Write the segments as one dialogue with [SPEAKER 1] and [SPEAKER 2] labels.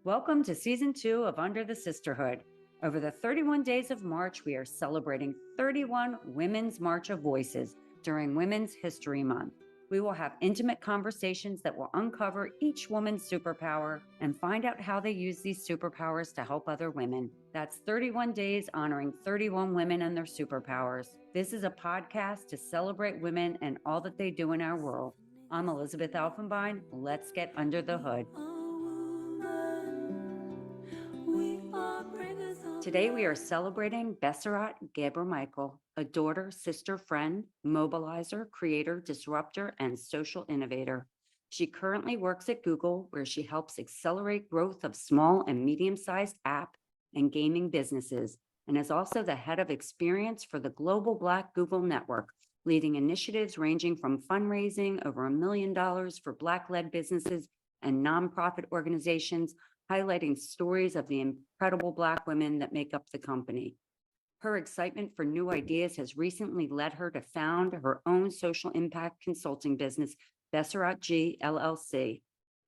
[SPEAKER 1] Welcome to Season 2 of Under the Sisterhood. Over the 31 days of March, we are celebrating 31 Women's March of Voices during Women's History Month. We will have intimate conversations that will uncover each woman's superpower and find out how they use these superpowers to help other women. That's 31 days honoring 31 women and their superpowers. This is a podcast to celebrate women and all that they do in our world. I'm Elizabeth Elfenbein. Let's get under the hood. Today, we are celebrating Bserat Ghebremicael, a daughter, sister, friend, mobilizer, creator, disruptor, and social innovator. She currently works at Google, where she helps accelerate growth of small and medium-sized app and gaming businesses, and is also the head of experience for the Global Black Google Network, leading initiatives ranging from fundraising over $1 million for Black-led businesses and nonprofit organizations, highlighting stories of the incredible Black women that make up the company. Her excitement for new ideas has recently led her to found her own social impact consulting business, Bseratg LLC,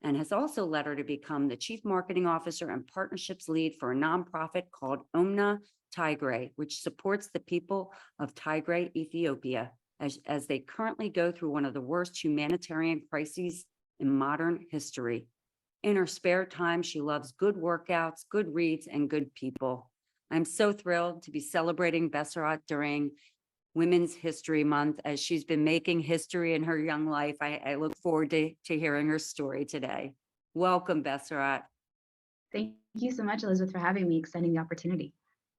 [SPEAKER 1] and has also led her to become the chief marketing officer and partnerships lead for a nonprofit called Omna Tigray, which supports the people of Tigray, Ethiopia, as they currently go through one of the worst humanitarian crises in modern history. In her spare time, she loves good workouts, good reads, and good people. I'm so thrilled to be celebrating Bserat during Women's History Month as she's been making history in her young life. I look forward to hearing her story today. Welcome, Bserat.
[SPEAKER 2] Thank you so much, Elizabeth, for having me, extending the opportunity.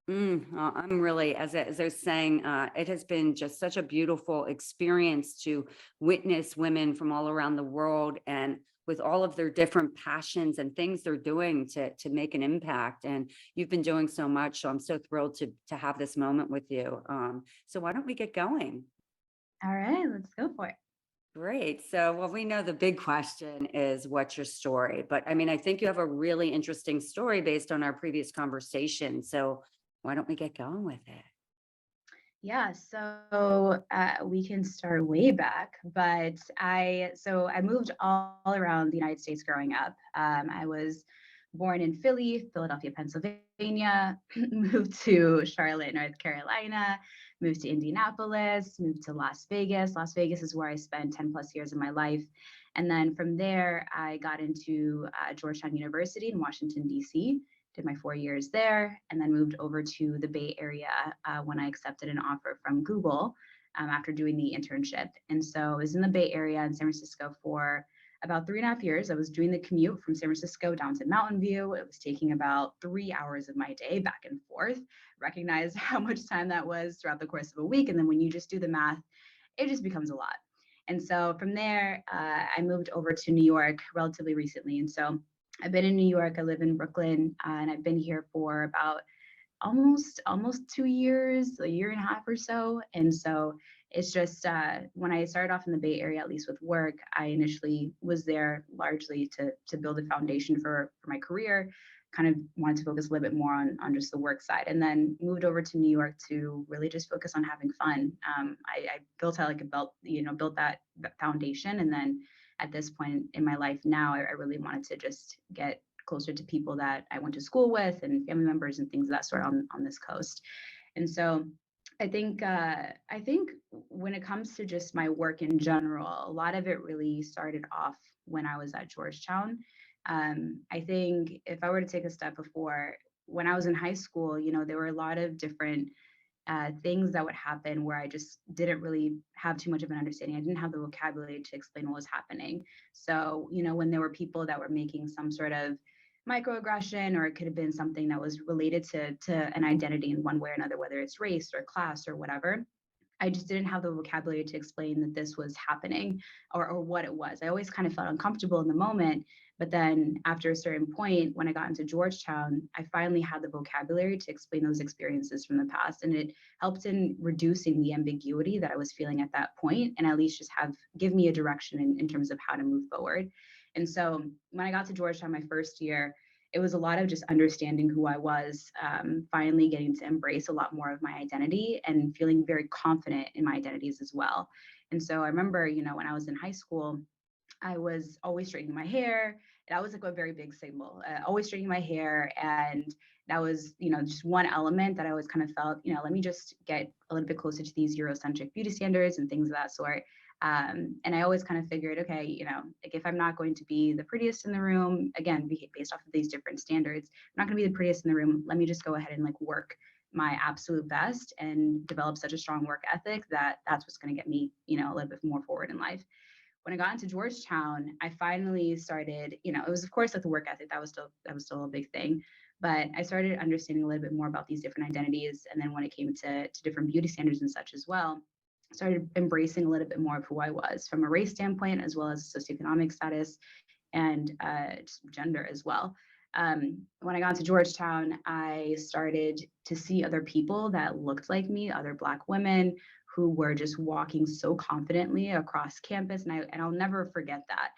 [SPEAKER 1] I'm really, as I was saying, it has been just such a beautiful experience to witness women from all around the world and with all of their different passions and things they're doing to make an impact. And you've been doing so much. So I'm so thrilled to have this moment with you. So why don't we get going?
[SPEAKER 2] All right, let's go for it.
[SPEAKER 1] Great. So, well, we know the big question is what's your story? But I mean, I think you have a really interesting story based on our previous conversation. So why don't we get going with it?
[SPEAKER 2] Yeah, so we can start way back, but I moved all around the United States growing up. I was born in Philadelphia, Pennsylvania, moved to Charlotte, North Carolina, moved to Indianapolis, moved to Las Vegas. Las Vegas is where I spent 10 plus years of my life. And then from there, I got into Georgetown University in Washington, D.C., did my 4 years there, and then moved over to the Bay Area when I accepted an offer from Google after doing the internship. And so I was in the Bay Area in San Francisco for about 3.5 years. I was doing the commute from San Francisco down to Mountain View. It was taking about 3 hours of my day back and forth. Recognize how much time that was throughout the course of a week. And then when you just do the math, it just becomes a lot. And so from there, I moved over to New York relatively recently. And so I've been in New York. I live in Brooklyn, and I've been here for about almost 2 years, a year and a half or so. And so it's just when I started off in the Bay Area, at least with work, I initially was there largely to build a foundation for my career. Kind of wanted to focus a little bit more on just the work side, and then moved over to New York to really just focus on having fun. I built out like a belt, built that foundation, and then at this point in my life now, I really wanted to just get closer to people that I went to school with and family members and things of that sort on this coast. And so I think when it comes to just my work in general, a lot of it really started off when I was at Georgetown. I think if I were to take a step before, when I was in high school, there were a lot of different things that would happen where I just didn't really have too much of an understanding. I didn't have the vocabulary to explain what was happening. So, when there were people that were making some sort of microaggression, or it could have been something that was related to an identity in one way or another, whether it's race or class or whatever, I just didn't have the vocabulary to explain that this was happening or what it was. I always kind of felt uncomfortable in the moment. But then after a certain point, when I got into Georgetown, I finally had the vocabulary to explain those experiences from the past. And it helped in reducing the ambiguity that I was feeling at that point, and at least just give me a direction in terms of how to move forward. And so when I got to Georgetown my first year, it was a lot of just understanding who I was, finally getting to embrace a lot more of my identity and feeling very confident in my identities as well. And so I remember, when I was in high school, I was always straightening my hair. That was like a very big signal. Always straightening my hair, and that was, just one element that I always kind of felt, let me just get a little bit closer to these Eurocentric beauty standards and things of that sort. And I always kind of figured, okay, like if I'm not going to be the prettiest in the room, again, based off of these different standards, I'm not going to be the prettiest in the room. Let me just go ahead and like work my absolute best and develop such a strong work ethic that that's what's going to get me, a little bit more forward in life. When I got into Georgetown, I finally started, it was of course like the work ethic that was still a big thing, but I started understanding a little bit more about these different identities. And then when it came to different beauty standards and such as well, started embracing a little bit more of who I was from a race standpoint, as well as socioeconomic status and just gender as well. When I got to Georgetown, I started to see other people that looked like me, other Black women who were just walking so confidently across campus, and I'll never forget that,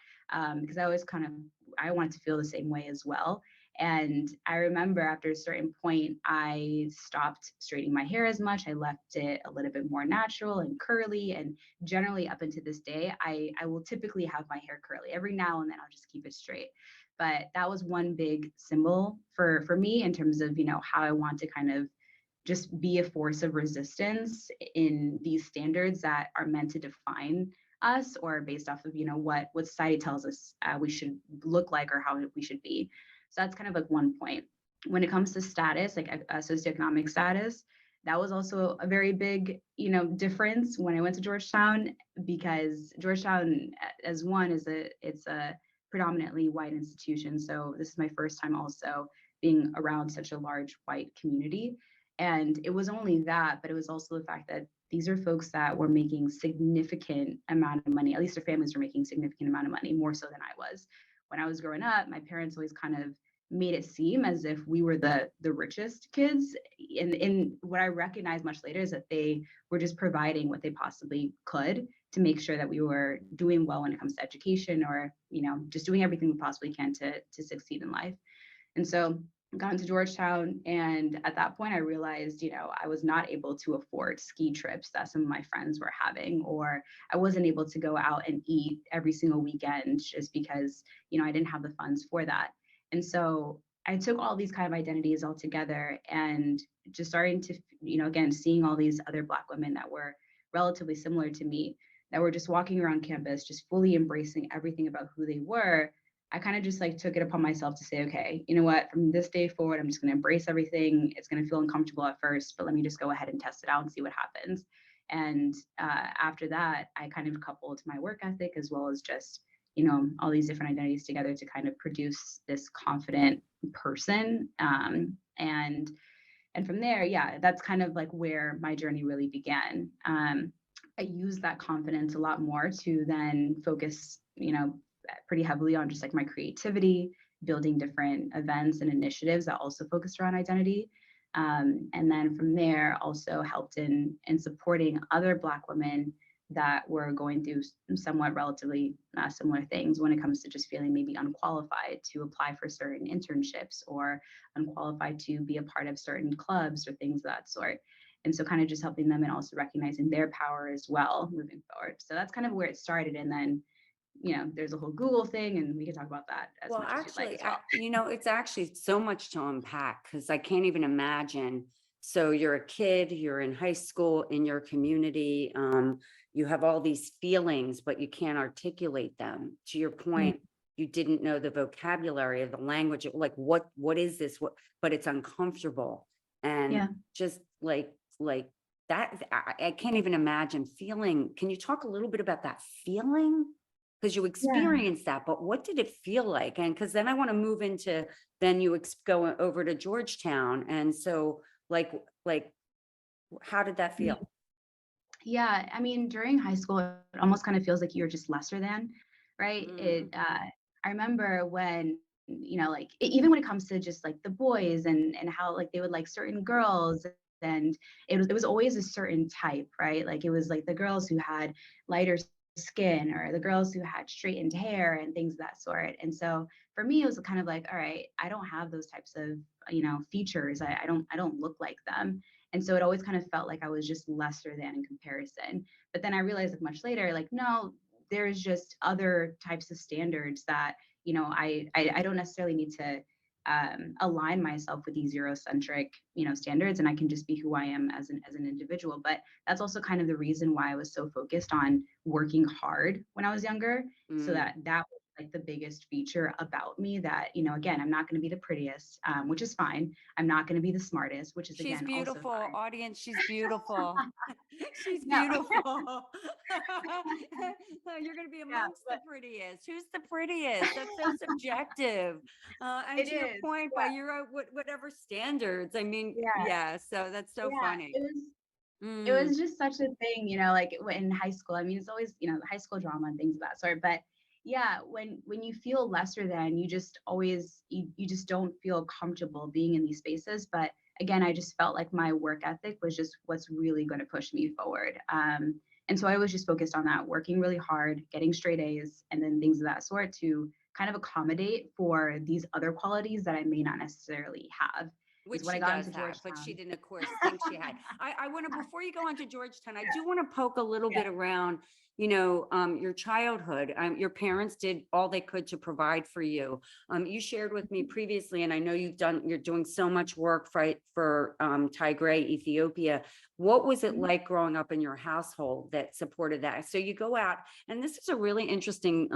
[SPEAKER 2] because I wanted to feel the same way as well. And I remember after a certain point, I stopped straightening my hair as much. I left it a little bit more natural and curly. And generally, up until this day, I will typically have my hair curly. Every now and then, I'll just keep it straight. But that was one big symbol for me in terms of how I want to kind of just be a force of resistance in these standards that are meant to define us, or based off of what society tells us we should look like or how we should be. So that's kind of like one point. When it comes to status, like socioeconomic status, that was also a very big difference when I went to Georgetown, because Georgetown, as one, it's a predominantly white institution. So this is my first time also being around such a large white community. And it was only that, but it was also the fact that these are folks that were making significant amount of money. At least their families were making significant amount of money, more so than I was. When I was growing up, my parents always kind of made it seem as if we were the richest kids. And what I recognized much later is that they were just providing what they possibly could to make sure that we were doing well when it comes to education, or just doing everything we possibly can to succeed in life. And so got into Georgetown. And at that point, I realized, I was not able to afford ski trips that some of my friends were having, or I wasn't able to go out and eat every single weekend just because, I didn't have the funds for that. And so I took all these kind of identities all together and just starting to, again, seeing all these other Black women that were relatively similar to me, that were just walking around campus, just fully embracing everything about who they were. I kind of just like took it upon myself to say, okay, you know what, from this day forward, I'm just going to embrace everything. It's going to feel uncomfortable at first, but let me just go ahead and test it out and see what happens. And after that, I kind of coupled my work ethic as well as just, all these different identities together to kind of produce this confident person. And from there, yeah, that's kind of like where my journey really began. I used that confidence a lot more to then focus, pretty heavily on just like my creativity, building different events and initiatives that also focused around identity. And then from there, also helped in supporting other Black women that were going through somewhat relatively similar things when it comes to just feeling maybe unqualified to apply for certain internships, or unqualified to be a part of certain clubs or things of that sort. And so kind of just helping them and also recognizing their power as well moving forward. So that's kind of where it started. And then there's a whole Google thing, and we can talk about that as
[SPEAKER 1] Well,
[SPEAKER 2] much as you'd like
[SPEAKER 1] actually,
[SPEAKER 2] as well.
[SPEAKER 1] it's actually so much to unpack because I can't even imagine. So you're a kid, you're in high school, in your community, you have all these feelings, but you can't articulate them. To your
[SPEAKER 2] Mm,
[SPEAKER 1] point, you didn't know the vocabulary of the language. Like, what is this? What? But it's uncomfortable, and
[SPEAKER 2] yeah.
[SPEAKER 1] just like that. I can't even imagine feeling. Can you talk a little bit about that feeling? Because you
[SPEAKER 2] Yeah.
[SPEAKER 1] experienced that, but what did it feel like? And because then I want to move into, then you go over to Georgetown. And so like, how did that feel?
[SPEAKER 2] Yeah, I mean, during high school, it almost kind of feels like you're just lesser than, right?
[SPEAKER 1] Mm,
[SPEAKER 2] I remember when, like even when it comes to just like the boys and how like they would like certain girls, and it was always a certain type, right? Like it was like the girls who had lighter skin, or the girls who had straightened hair and things of that sort. And so for me, it was kind of like, all right, I don't have those types of, features. I don't look like them. And so it always kind of felt like I was just lesser than in comparison. But then I realized like much later, like, no, there's just other types of standards that, I don't necessarily need to align myself with these Eurocentric, standards, and I can just be who I am as an individual. But that's also kind of the reason why I was so focused on working hard when I was younger, so
[SPEAKER 1] Mm.
[SPEAKER 2] that was like the biggest feature about me. That, again, I'm not going to be the prettiest, which is fine. I'm not going to be the smartest, which is
[SPEAKER 1] She's
[SPEAKER 2] again also
[SPEAKER 1] beautiful,
[SPEAKER 2] fine.
[SPEAKER 1] audience. She's beautiful. She's
[SPEAKER 2] No,
[SPEAKER 1] beautiful. You're going to be
[SPEAKER 2] yeah,
[SPEAKER 1] amongst the
[SPEAKER 2] but
[SPEAKER 1] prettiest. Who's the prettiest? That's so subjective. And
[SPEAKER 2] it
[SPEAKER 1] to your
[SPEAKER 2] is.
[SPEAKER 1] point, by your whatever standards. I mean,
[SPEAKER 2] Yeah,
[SPEAKER 1] yeah. So that's so
[SPEAKER 2] yeah.
[SPEAKER 1] funny.
[SPEAKER 2] It
[SPEAKER 1] Mm,
[SPEAKER 2] was just such a thing, like in high school. I mean, it's always, high school drama and things of that sort. But yeah, when you feel lesser than, you just always you just don't feel comfortable being in these spaces. But again, I just felt like my work ethic was just what's really going to push me forward. And so I was just focused on that, working really hard, getting straight A's, and then things of that sort to kind of accommodate for these other qualities that I may not necessarily have. Is
[SPEAKER 1] which
[SPEAKER 2] when I
[SPEAKER 1] she
[SPEAKER 2] got
[SPEAKER 1] does
[SPEAKER 2] into
[SPEAKER 1] have, but she
[SPEAKER 2] Georgetown.
[SPEAKER 1] didn't, of course, think she had. I want to, before you go on to Georgetown, I do want to poke a little
[SPEAKER 2] Yeah.
[SPEAKER 1] bit around, your childhood. Your parents did all they could to provide for you. You shared with me previously, and I know you're doing so much work for Tigray, Ethiopia. What was it
[SPEAKER 2] Mhm.
[SPEAKER 1] like growing up in your household that supported that? So you go out, and this is a really interesting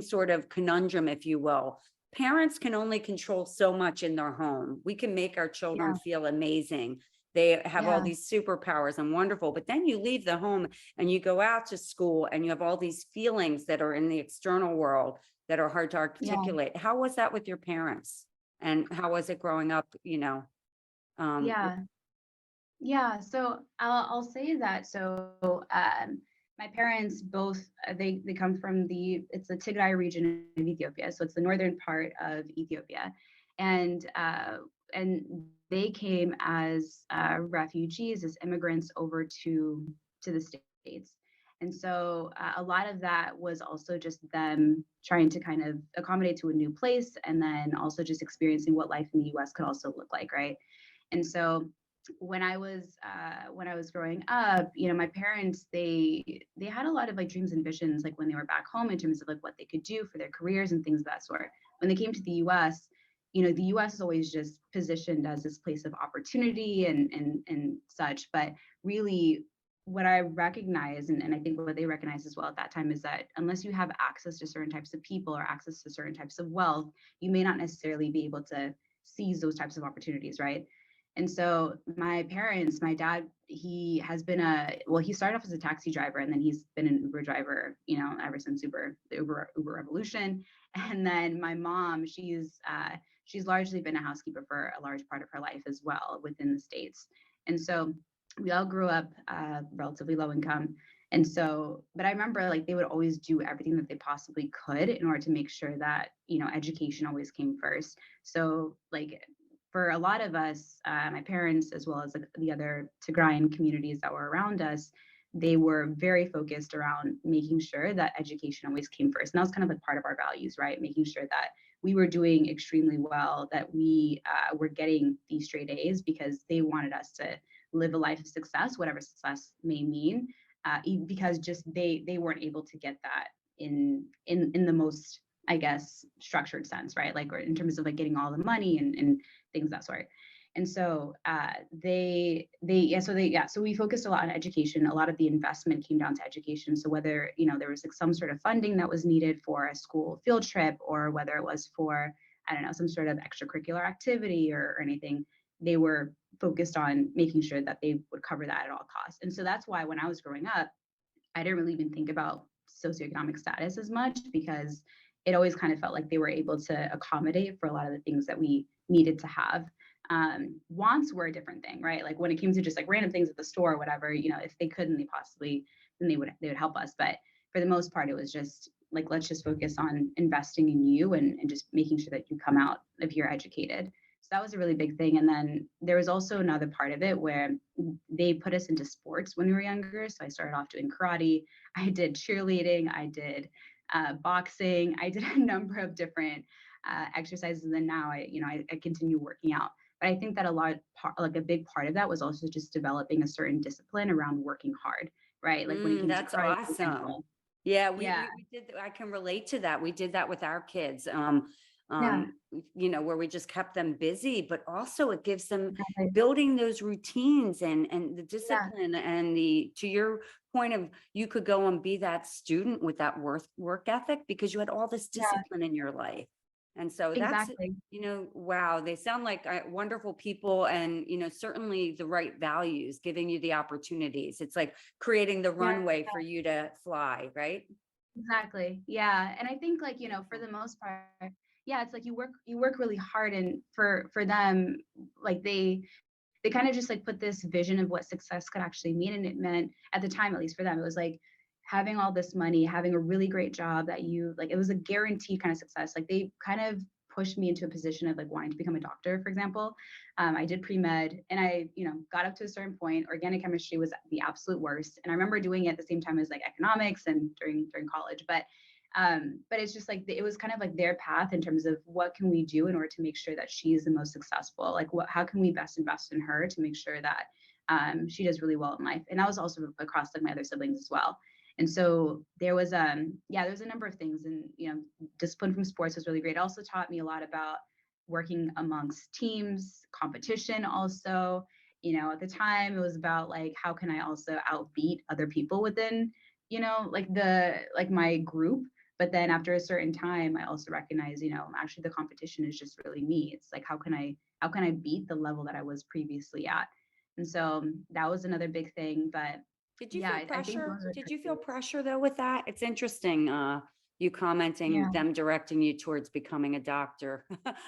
[SPEAKER 1] sort of conundrum, if you will. Parents can only control so much in their home. We can make our children
[SPEAKER 2] Yeah.
[SPEAKER 1] feel amazing. They have all
[SPEAKER 2] Yeah.
[SPEAKER 1] these superpowers and wonderful, but then you leave the home and you go out to school and you have all these feelings that are in the external world that are hard to
[SPEAKER 2] Yeah.
[SPEAKER 1] articulate. How was that with your parents? And how was it growing up, um,
[SPEAKER 2] Yeah. Yeah. So I'll say that. So my parents both, they come from it's the Tigray region of Ethiopia. So it's the northern part of Ethiopia, and and they came as refugees, as immigrants over to the states. And so a lot of that was also just them trying to kind of accommodate to a new place, and then also just experiencing what life in the U.S. could also look like, right? And so when I was growing up, my parents, they had a lot of like dreams and visions, like when they were back home, in terms of like what they could do for their careers and things of that sort. When they came to the US, the US is always just positioned as this place of opportunity and such. But really, what I recognize, and I think what they recognize as well at that time, is that unless you have access to certain types of people or access to certain types of wealth, you may not necessarily be able to seize those types of opportunities, right? And so my parents, my dad, he started off as a taxi driver, and then he's been an Uber driver, ever since the Uber revolution. And then my mom, she's largely been a housekeeper for a large part of her life as well within the States. And so we all grew up relatively low income. And so, but I remember like they would always do everything that they possibly could in order to make sure that, education always came first. So like for a lot of us, my parents, as well as like, the other Tigrayan communities that were around us, they were very focused around making sure that education always came first. And that was kind of like part of our values, right? Making sure that we were doing extremely well, that we were getting these straight A's, because they wanted us to live a life of success, whatever success may mean, because just they weren't able to get that in the most, I guess, structured sense, right? Like, or in terms of like getting all the money and things of that sort. And so so we focused a lot on education. A lot of the investment came down to education. So whether, there was like some sort of funding that was needed for a school field trip, or whether it was for, I don't know, some sort of extracurricular activity or anything, they were focused on making sure that they would cover that at all costs. And so that's why when I was growing up, I didn't really even think about socioeconomic status as much, because it always kind of felt like they were able to accommodate for a lot of the things that we needed to have. Wants were a different thing, right? Like when it came to just like random things at the store or whatever, if they could and they possibly, then they would help us. But for the most part, it was just like, let's just focus on investing in you and just making sure that you come out of here educated. So that was a really big thing. And then there was also another part of it where they put us into sports when we were younger. So I started off doing karate, I did cheerleading, I did boxing, I did a number of different exercises. And then now I continue working out. But I think that like a big part of that was also just developing a certain discipline around working hard, right? Like when it came to
[SPEAKER 1] that's
[SPEAKER 2] karate, for
[SPEAKER 1] awesome.
[SPEAKER 2] example.
[SPEAKER 1] Yeah,
[SPEAKER 2] Yeah,
[SPEAKER 1] we did, I can relate to that. We did that with our kids.
[SPEAKER 2] yeah,
[SPEAKER 1] Where we just kept them busy, but also it gives them
[SPEAKER 2] exactly.
[SPEAKER 1] building those routines and the
[SPEAKER 2] Yeah,
[SPEAKER 1] discipline and the, to your point of, you could go and be that student with that work ethic because you had all this
[SPEAKER 2] yeah,
[SPEAKER 1] discipline in your life. And so that's,
[SPEAKER 2] exactly.
[SPEAKER 1] wow, they sound like wonderful people and, certainly the right values, giving you the opportunities. It's like creating the
[SPEAKER 2] Yeah.
[SPEAKER 1] runway for you to fly, right?
[SPEAKER 2] Exactly. Yeah. And I think like, for
[SPEAKER 1] Beautiful.
[SPEAKER 2] the most part, yeah, it's like you work really hard and for them, like they kind of just like put this vision of what success could actually mean. And it meant at the time, at least for them, it was like having all this money, having a really great job that you like, it was a guaranteed kind of success. Like they kind of pushed me into a position of like wanting to become a doctor, for example. I did pre-med and I, got up to a certain point. Organic chemistry was the absolute worst. And I remember doing it at the same time as like economics and during college. But it's just like it was kind of like their path in terms of what can we do in order to make sure that she's the most successful. Like how can we best invest in her to make sure that she does really well in life. And that was also across like my other siblings as well. And so there was there's a number of things, and discipline from sports was really great. It also taught me a lot about working amongst teams, competition also. At the time it was about like how can I also outbeat other people within, like my group. But then after a certain time, I also recognize, actually the competition is just really me. It's like how can I beat the level that I was previously at? And so that was another big thing. But
[SPEAKER 1] Did you
[SPEAKER 2] yeah,
[SPEAKER 1] feel
[SPEAKER 2] I think
[SPEAKER 1] pressure?
[SPEAKER 2] those are
[SPEAKER 1] Did you feel
[SPEAKER 2] tricky.
[SPEAKER 1] pressure though with that? It's interesting, you commenting,
[SPEAKER 2] Yeah.
[SPEAKER 1] them directing you towards becoming a doctor.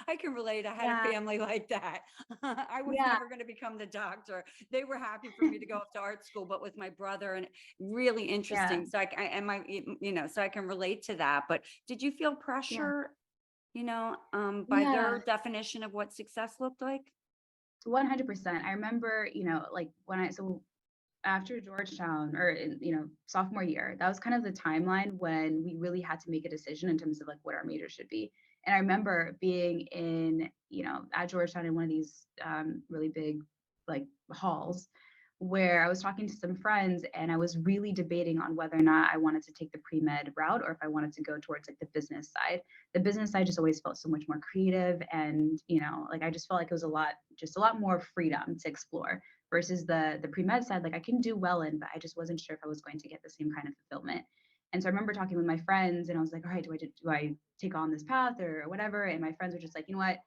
[SPEAKER 1] I can relate. I had a
[SPEAKER 2] Yeah.
[SPEAKER 1] family like that. I was
[SPEAKER 2] Yeah.
[SPEAKER 1] never going to become the doctor. They were happy for me to go off to art school, but with my brother, and really
[SPEAKER 2] Yeah.
[SPEAKER 1] interesting. So I and my, so I can relate to that. But did you feel
[SPEAKER 2] Yeah.
[SPEAKER 1] pressure, by
[SPEAKER 2] Yeah.
[SPEAKER 1] their definition of what success looked like?
[SPEAKER 2] 100%. I remember, like so after Georgetown or in, sophomore year, that was kind of the timeline when we really had to make a decision in terms of like what our major should be. And I remember being in, at Georgetown in one of these really big like halls where I was talking to some friends and I was really debating on whether or not I wanted to take the pre-med route or if I wanted to go towards like the business side. The business side just always felt so much more creative and, like I just felt like it was just a lot more freedom to explore versus the pre-med side, like I can do well in, but I just wasn't sure if I was going to get the same kind of fulfillment. And so I remember talking with my friends and I was like, all right, do I take on this path or whatever? And my friends were just like, you know what?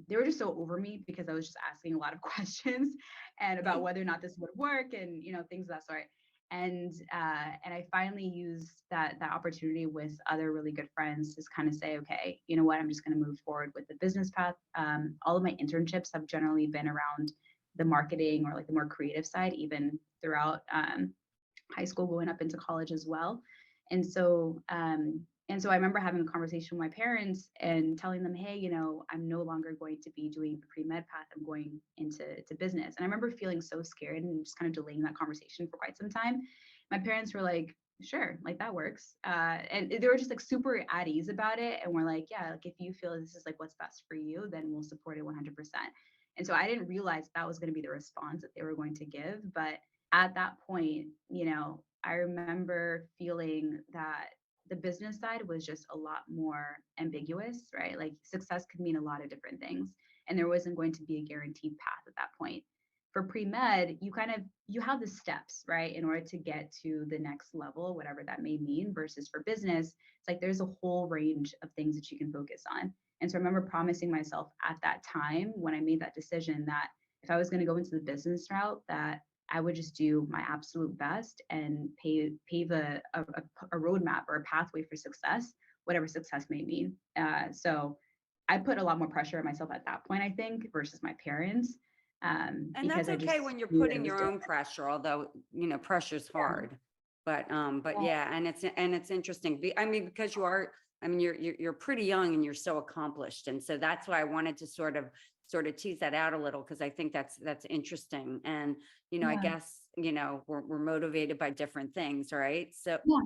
[SPEAKER 2] They were just so over me because I was just asking a lot of questions and about whether or not this would work and things of that sort. And I finally used that opportunity with other really good friends to kind of say, okay, you know what, I'm just going to move forward with the business path. All of my internships have generally been around the marketing or like the more creative side, even throughout high school, going up into college as well. And so, and so I remember having a conversation with my parents and telling them, hey, I'm no longer going to be doing the pre-med path. I'm going into business. And I remember feeling so scared and just kind of delaying that conversation for quite some time. My parents were like, sure, like that works. And they were just like super at ease about it. And we're like, yeah, like if you feel this is like what's best for you, then we'll support it 100%. And so I didn't realize that was going to be the response that they were going to give. But at that point, I remember feeling that the business side was just a lot more ambiguous, right? Like success could mean a lot of different things. And there wasn't going to be a guaranteed path at that point. For pre-med, you have the steps, right, in order to get to the next level, whatever that may mean, versus for business, it's like there's a whole range of things that you can focus on. And so I remember promising myself at that time when I made that decision that if I was going to go into the business route, that I would just do my absolute best and pave a roadmap or a pathway for success, whatever success may mean. So I put a lot more pressure on myself at that point, I think, versus my parents,
[SPEAKER 1] And that's
[SPEAKER 2] because I
[SPEAKER 1] okay
[SPEAKER 2] just
[SPEAKER 1] when you're
[SPEAKER 2] knew that it
[SPEAKER 1] putting
[SPEAKER 2] was
[SPEAKER 1] your own
[SPEAKER 2] different.
[SPEAKER 1] pressure, although, pressure's
[SPEAKER 2] Yeah,
[SPEAKER 1] hard. But
[SPEAKER 2] yeah,
[SPEAKER 1] yeah, and it's interesting. I mean, because I mean, you're pretty young and you're so accomplished. And so that's why I wanted to sort of tease that out a little, because I think that's interesting. And, I
[SPEAKER 2] yeah,
[SPEAKER 1] guess, we're motivated by different things, right? So
[SPEAKER 2] yeah,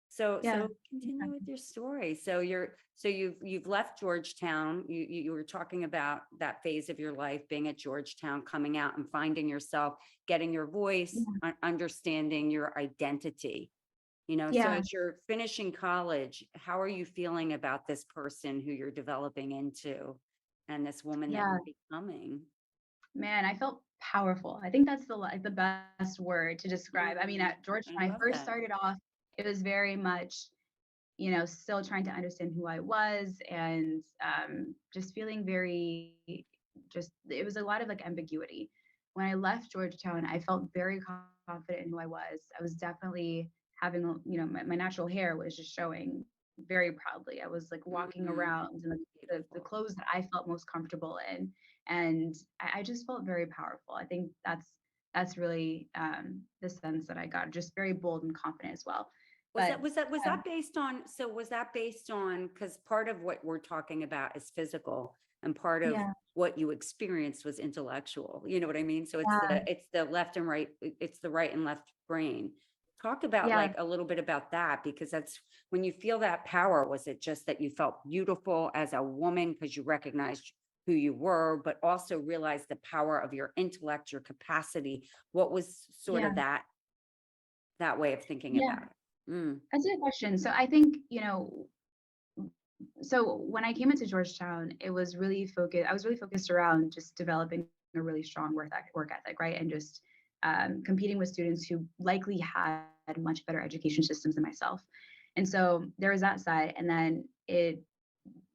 [SPEAKER 1] so
[SPEAKER 2] yeah.
[SPEAKER 1] so continue with your story. So you've left Georgetown. You were talking about that phase of your life being at Georgetown, coming out and finding yourself, getting your voice,
[SPEAKER 2] Yeah.
[SPEAKER 1] understanding your identity. So
[SPEAKER 2] Yeah.
[SPEAKER 1] as you're finishing college, how are you feeling about this person who you're developing into and this woman that
[SPEAKER 2] Yeah.
[SPEAKER 1] you're becoming?
[SPEAKER 2] Man, I felt powerful. I think that's the best word to describe. I mean,
[SPEAKER 1] Mm,
[SPEAKER 2] at George,
[SPEAKER 1] I
[SPEAKER 2] when I
[SPEAKER 1] love
[SPEAKER 2] first
[SPEAKER 1] that.
[SPEAKER 2] started off, it was very much, still trying to understand who I was and just feeling very, just, it was a lot of like ambiguity. When I left Georgetown, I felt very confident in who I was. I was definitely having, my natural hair was just showing very proudly. I was like walking
[SPEAKER 1] Mm,
[SPEAKER 2] around in the
[SPEAKER 1] beautiful.
[SPEAKER 2] clothes that I felt most comfortable in. And I just felt very powerful. I think that's really the sense that I got, just very bold and confident as well.
[SPEAKER 1] Was
[SPEAKER 2] But
[SPEAKER 1] that was that was
[SPEAKER 2] yeah,
[SPEAKER 1] that based on so was that based on because part of what we're talking about is physical and part of
[SPEAKER 2] yeah,
[SPEAKER 1] what you experienced was intellectual. You know what I mean? So
[SPEAKER 2] yeah,
[SPEAKER 1] it's the left and right, it's the right and left brain. Talk about
[SPEAKER 2] yeah.
[SPEAKER 1] like a little bit about that because that's when you feel that power, was it just that you felt beautiful as a woman because you recognized who you were, but also realized the power of your intellect, your capacity? What was sort
[SPEAKER 2] Yeah,
[SPEAKER 1] of that way of thinking
[SPEAKER 2] yeah,
[SPEAKER 1] about it? Mm.
[SPEAKER 2] that's a good question. So I think, so when I came into Georgetown, it was really focused. I was really focused around just developing a really strong work ethic, right? And just competing with students who likely had much better education systems than myself. And so there was that side. And then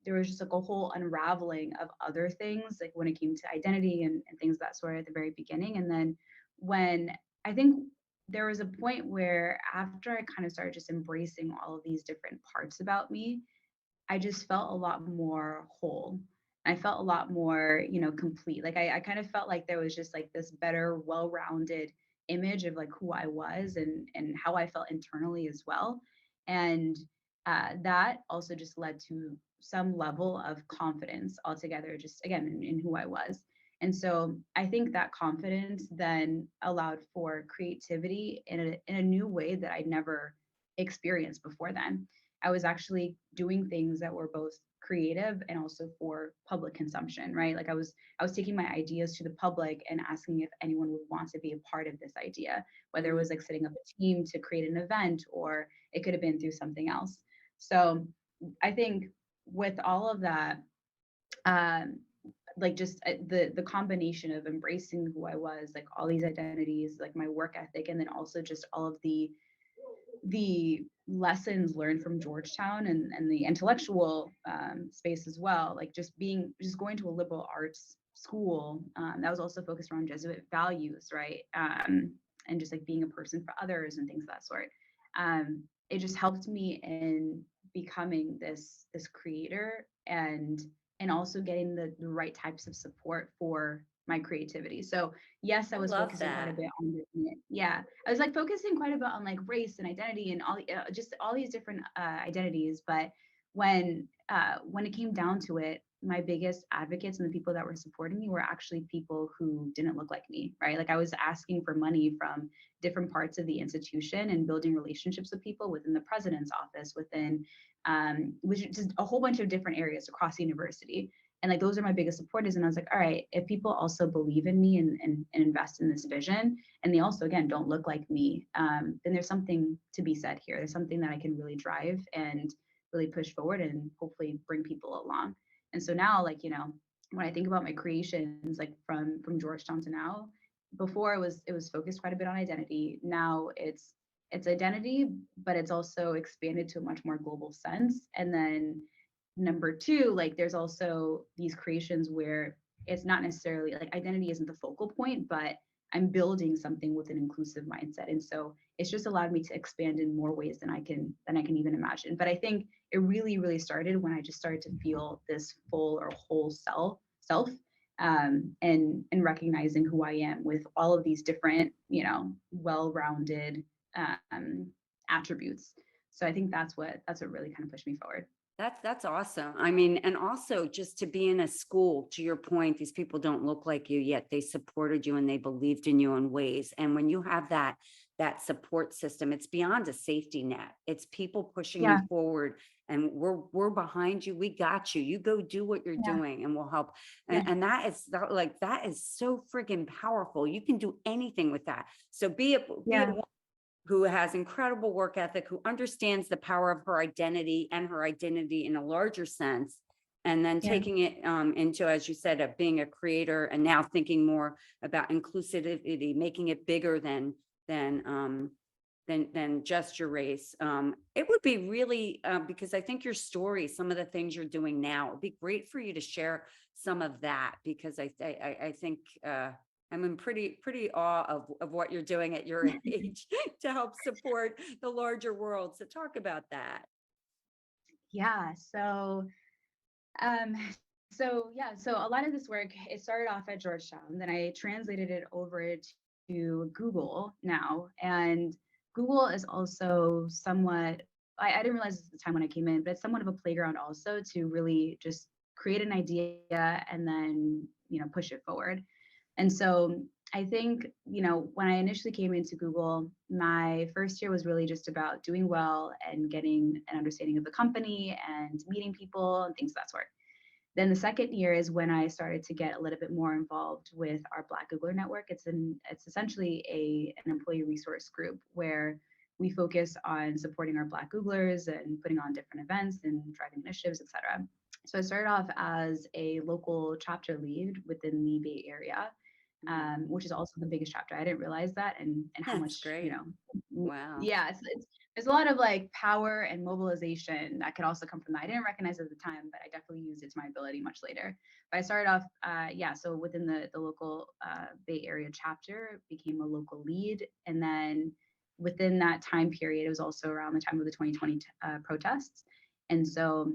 [SPEAKER 2] there was just like a whole unraveling of other things, like when it came to identity and things of that sort at the very beginning. And then when I think there was a point where after I kind of started just embracing all of these different parts about me, I just felt a lot more whole. I felt a lot more, complete. Like I kind of felt like there was just like this better, well-rounded image of like who I was and how I felt internally as well. And that also just led to some level of confidence altogether, just again in who I was. And so I think that confidence then allowed for creativity in a new way that I'd never experienced before then. I was actually doing things that were both creative and also for public consumption, right? Like I was taking my ideas to the public and asking if anyone would want to be a part of this idea, whether it
[SPEAKER 1] Mm.
[SPEAKER 2] was like setting up a team to create an event or it could have been through something else. So I think with all of that, um, like just the combination of embracing who I was, like all these identities, like my work ethic, and then also just all of the lessons learned from Georgetown and the intellectual space as well, like just going to a liberal arts school that was also focused around Jesuit values, right? And just like being a person for others and things of that sort. It just helped me in becoming this creator and also getting the right types of support for my creativity. So yes, I
[SPEAKER 1] I
[SPEAKER 2] was
[SPEAKER 1] love
[SPEAKER 2] focusing quite a
[SPEAKER 1] that.
[SPEAKER 2] bit on yeah, I was like focusing quite a bit on like race and identity and all just all these different identities. But when it came down to it, my biggest advocates and the people that were supporting me were actually people who didn't look like me, right? Like I was asking for money from different parts of the institution and building relationships with people within the president's office, within which is just a whole bunch of different areas across the university. And like those are my biggest supporters. And I was like, all right, if people also believe in me and invest in this vision, and they also again don't look like me, then there's something to be said here. There's something that I can really drive and really push forward and hopefully bring people along. And so now, like, when I think about my creations, like from Georgetown to now, before it was focused quite a bit on identity. Now it's identity, but it's also expanded to a much more global sense. And then number two, like there's also these creations where it's not necessarily like identity isn't the focal point, but I'm building something with an inclusive mindset. And so it's just allowed me to expand in more ways than I can even imagine. But I think it really, really started when I just started to feel this full or whole self and recognizing who I am with all of these different, well-rounded um, attributes. So I think that's what really kind of pushed me forward.
[SPEAKER 1] That's awesome. I mean, and also just to be in a school, to your point, these people don't look like you, yet they supported you and they believed in you in ways. And when you have that support system, it's beyond a safety net. It's people pushing you
[SPEAKER 2] Yeah,
[SPEAKER 1] forward and we're behind you. We got you. You go do what you're
[SPEAKER 2] yeah,
[SPEAKER 1] doing and we'll help.
[SPEAKER 2] yeah,
[SPEAKER 1] And that is so friggin' powerful. You can do anything with that. So be it
[SPEAKER 2] yeah,
[SPEAKER 1] who has incredible work ethic, who understands the power of her identity and her identity in a larger sense. And then
[SPEAKER 2] Yeah.
[SPEAKER 1] taking it into, as you said, of being a creator, and now thinking more about inclusivity, making it bigger than than just your race. It would be really because I think your story, some of the things you're doing now, it'd be great for you to share some of that, because I think I'm in pretty awe of what you're doing at your age to help support the larger world. So talk about that.
[SPEAKER 2] Yeah. Um, so a lot of this work, it started off at Georgetown, then I translated it over to Google now. And Google is also somewhat, I didn't realize this at the time when I came in, but it's somewhat of a playground also to really just create an idea and then, push it forward. And so I think, when I initially came into Google, my first year was really just about doing well and getting an understanding of the company and meeting people and things of that sort. Then the second year is when I started to get a little bit more involved with our Black Googler network. It's essentially an employee resource group where we focus on supporting our Black Googlers and putting on different events and driving initiatives, et cetera. So I started off as a local chapter lead within the Bay Area,
[SPEAKER 1] Mm,
[SPEAKER 2] which is also the biggest chapter. I didn't realize that, and how
[SPEAKER 1] that's
[SPEAKER 2] much,
[SPEAKER 1] great. Wow.
[SPEAKER 2] yeah, there's a lot of like power and mobilization that could also come from that. I didn't recognize it at the time, but I definitely used it to my ability much later. But I started off, yeah, so within the local Bay Area chapter, became a local lead, and then within that time period, it was also around the time of the 2020 protests, and so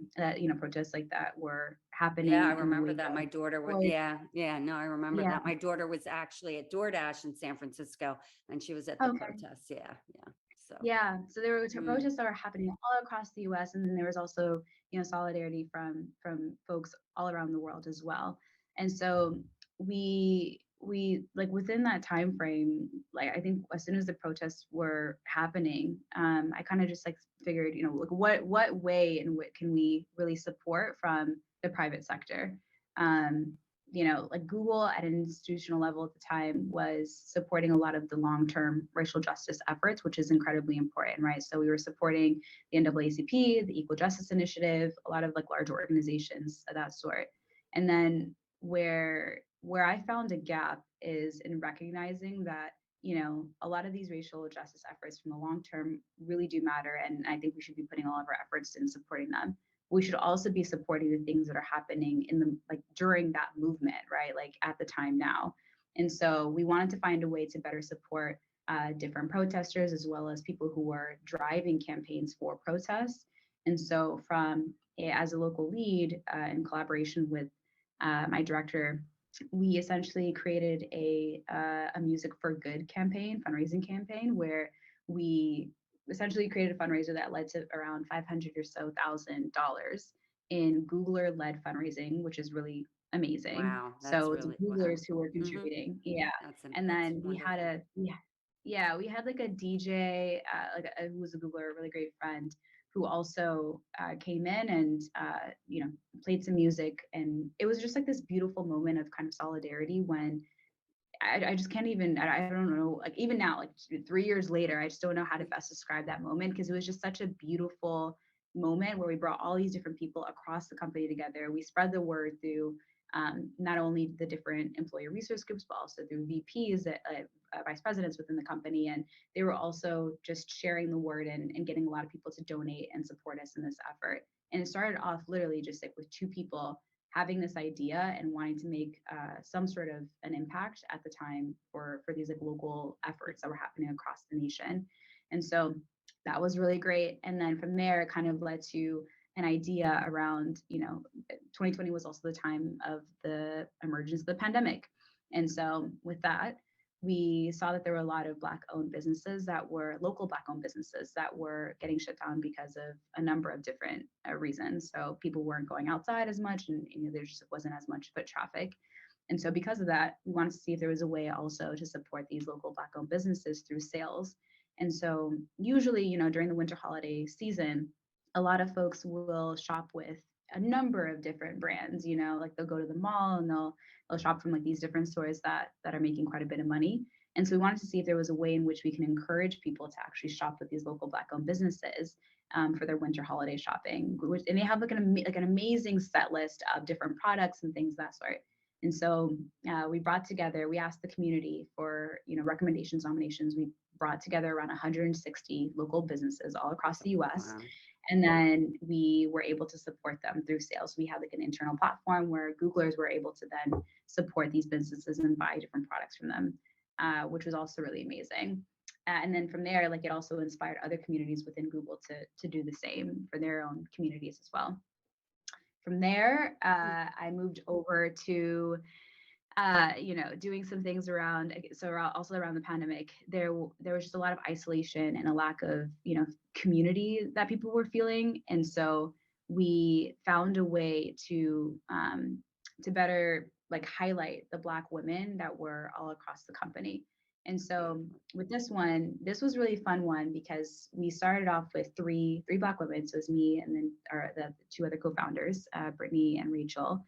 [SPEAKER 2] protests like that were
[SPEAKER 1] Yeah, I
[SPEAKER 2] happening in the
[SPEAKER 1] remember
[SPEAKER 2] wake
[SPEAKER 1] that.
[SPEAKER 2] of
[SPEAKER 1] My daughter was,
[SPEAKER 2] Floyd.
[SPEAKER 1] yeah, yeah, no, I remember
[SPEAKER 2] Yeah.
[SPEAKER 1] that. My daughter was actually at DoorDash in San Francisco, and she was at the
[SPEAKER 2] Okay.
[SPEAKER 1] protests. Yeah, yeah. So,
[SPEAKER 2] Yeah, so there were
[SPEAKER 1] mm,
[SPEAKER 2] protests that were happening all across the U.S., and then there was also, solidarity from folks all around the world as well. And so we like within that time frame, like I think as soon as the protests were happening, I kind of just like figured, like what way and what can we really support from the private sector. Um, like Google at an institutional level at the time was supporting a lot of the long-term racial justice efforts, which is incredibly important, right? So we were supporting the NAACP, the Equal Justice Initiative, a lot of like large organizations of that sort. And then where I found a gap is in recognizing that a lot of these racial justice efforts from the long term really do matter, and I think we should be putting all of our efforts in supporting them. We should also be supporting the things that are happening in the like during that movement, right? Like at the time now. And so we wanted to find a way to better support different protesters as well as people who were driving campaigns for protests. And so as a local lead in collaboration with my director, we essentially created a music for good campaign, fundraising campaign, where we essentially created a fundraiser that led to around 500 or so $1,000 in Googler-led fundraising, which is really amazing.
[SPEAKER 1] wow, that's
[SPEAKER 2] So it's
[SPEAKER 1] really wow.
[SPEAKER 2] Googlers who were
[SPEAKER 1] Hmm.
[SPEAKER 2] contributing, yeah. And
[SPEAKER 1] That's
[SPEAKER 2] then
[SPEAKER 1] wonderful.
[SPEAKER 2] we had like a DJ, who was a Googler, a really great friend, who also came in and played some music, and it was just like this beautiful moment of kind of solidarity when I just can't even, I don't know, like even now, like 3 years later, I just don't know how to best describe that moment because it was just such a beautiful moment where we brought all these different people across the company together. We spread the word through not only the different employee resource groups, but also through VPs, vice presidents within the company. And they were also just sharing the word and getting a lot of people to donate and support us in this effort. And it started off literally just like with two people having this idea and wanting to make some sort of an impact at the time for these like local efforts that were happening across the nation. And so that was really great. And then from there, it kind of led to an idea around, 2020 was also the time of the emergence of the pandemic. And so with that, we saw that there were a lot of Black owned businesses that were local Black owned businesses that were getting shut down because of a number of different reasons. So people weren't going outside as much, and there just wasn't as much foot traffic. And so because of that, we wanted to see if there was a way also to support these local Black owned businesses through sales. And so usually, during the winter holiday season, a lot of folks will shop with a number of different brands, like they'll go to the mall and they'll shop from like these different stores that are making quite a bit of money. And so we wanted to see if there was a way in which we can encourage people to actually shop with these local Black-owned businesses for their winter holiday shopping. And they have like an amazing set list of different products and things of that sort. And so we asked the community for, recommendations, nominations. We brought together around 160 local businesses all across the US.
[SPEAKER 1] Wow.
[SPEAKER 2] And then we were able to support them through sales. We had like an internal platform where Googlers were able to then support these businesses and buy different products from them, which was also really amazing. And then from there, like it also inspired other communities within Google to do the same for their own communities as well. From there, I moved over to doing some things around, also around the pandemic, there was just a lot of isolation and a lack of, community that people were feeling. And so we found a way to better like highlight the Black women that were all across the company. And so with this one, this was really fun one because we started off with three Black women. So it was me and then the two other co-founders, Brittany and Rachel.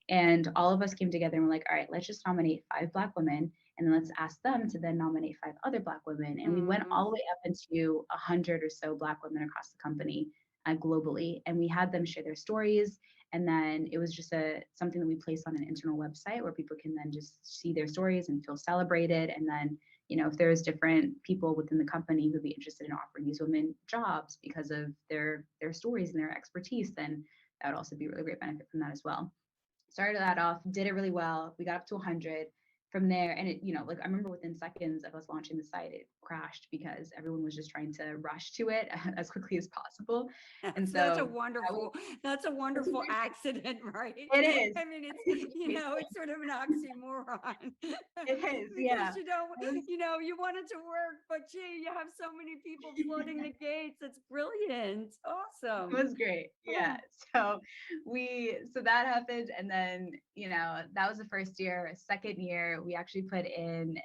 [SPEAKER 2] And all of us came together and we're like, all right, let's just nominate 5 Black women. And then let's ask them to then nominate 5 other Black women. And we went all the way up into 100 or so Black women across the company globally. And we had them share their stories. And then it was just something that we placed on an internal website where people can then just see their stories and feel celebrated. And then, if there's different people within the company who'd be interested in offering these women jobs because of their stories and their expertise, then that would also be a really great benefit from that as well. Started that off, did it really well. We got up to 100 from there. And it, like I remember within seconds of us launching the site, it crashed because everyone was just trying to rush to it as quickly as possible. And
[SPEAKER 1] That's a
[SPEAKER 2] so
[SPEAKER 1] wonderful accident, right?
[SPEAKER 2] it is.
[SPEAKER 1] I mean, it's sort of an oxymoron.
[SPEAKER 2] It is,
[SPEAKER 1] Because
[SPEAKER 2] yeah. It
[SPEAKER 1] you want it to work, but gee, you have so many people flooding the gates. It's brilliant. Awesome.
[SPEAKER 2] was great. Yeah.
[SPEAKER 1] Oh,
[SPEAKER 2] So that happened. And then, that was the first year. Second year, we actually put in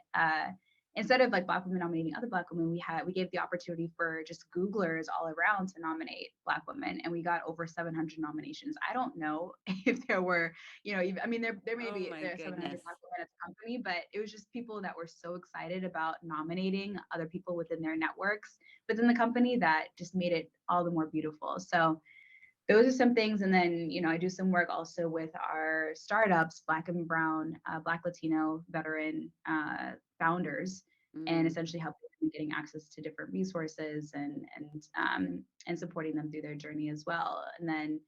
[SPEAKER 2] instead of like Black women nominating other Black women, we gave the opportunity for just Googlers all around to nominate Black women, and we got over 700 nominations. I don't know if there were, I mean, there may
[SPEAKER 1] oh
[SPEAKER 2] be
[SPEAKER 1] my
[SPEAKER 2] there are 700
[SPEAKER 1] goodness.
[SPEAKER 2] Black women at the company, but it was just people that were so excited about nominating other people within their networks within the company that just made it all the more beautiful. So those are some things. And then, I do some work also with our startups, Black and Brown, Black Latino veteran founders, and
[SPEAKER 1] Mm.
[SPEAKER 2] essentially helping them getting access to different resources and supporting them through their journey as well. And then,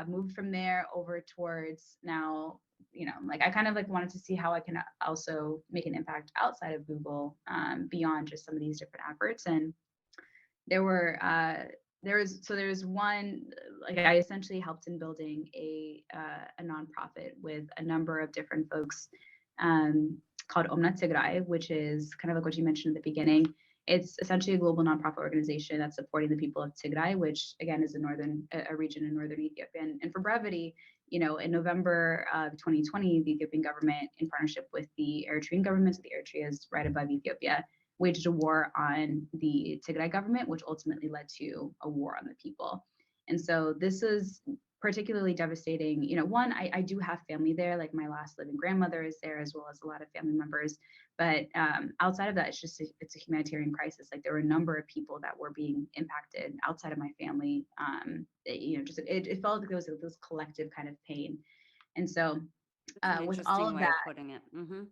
[SPEAKER 2] moved from there over towards now, like I kind of like wanted to see how I can also make an impact outside of Google, beyond just some of these different efforts. And there were there's one, like I essentially helped in building a nonprofit with a number of different folks, called Omna Tigray, which is kind of like what you mentioned at the beginning. It's essentially a global nonprofit organization that's supporting the people of Tigray, which again is a region in northern Ethiopia. And for brevity, in November of 2020, the Ethiopian government, in partnership with the Eritrean government, so the Eritrea is right above Ethiopia, waged a war on the Tigray government, which ultimately led to a war on the people. And so this is particularly devastating. One, I do have family there, like my last living grandmother is there, as well as a lot of family members. But outside of that, it's a humanitarian crisis. Like there were a number of people that were being impacted outside of my family. It felt like there was this collective kind of pain. And so
[SPEAKER 1] That's an
[SPEAKER 2] with all
[SPEAKER 1] interesting
[SPEAKER 2] of
[SPEAKER 1] way of
[SPEAKER 2] that,
[SPEAKER 1] putting it. Mm-hmm.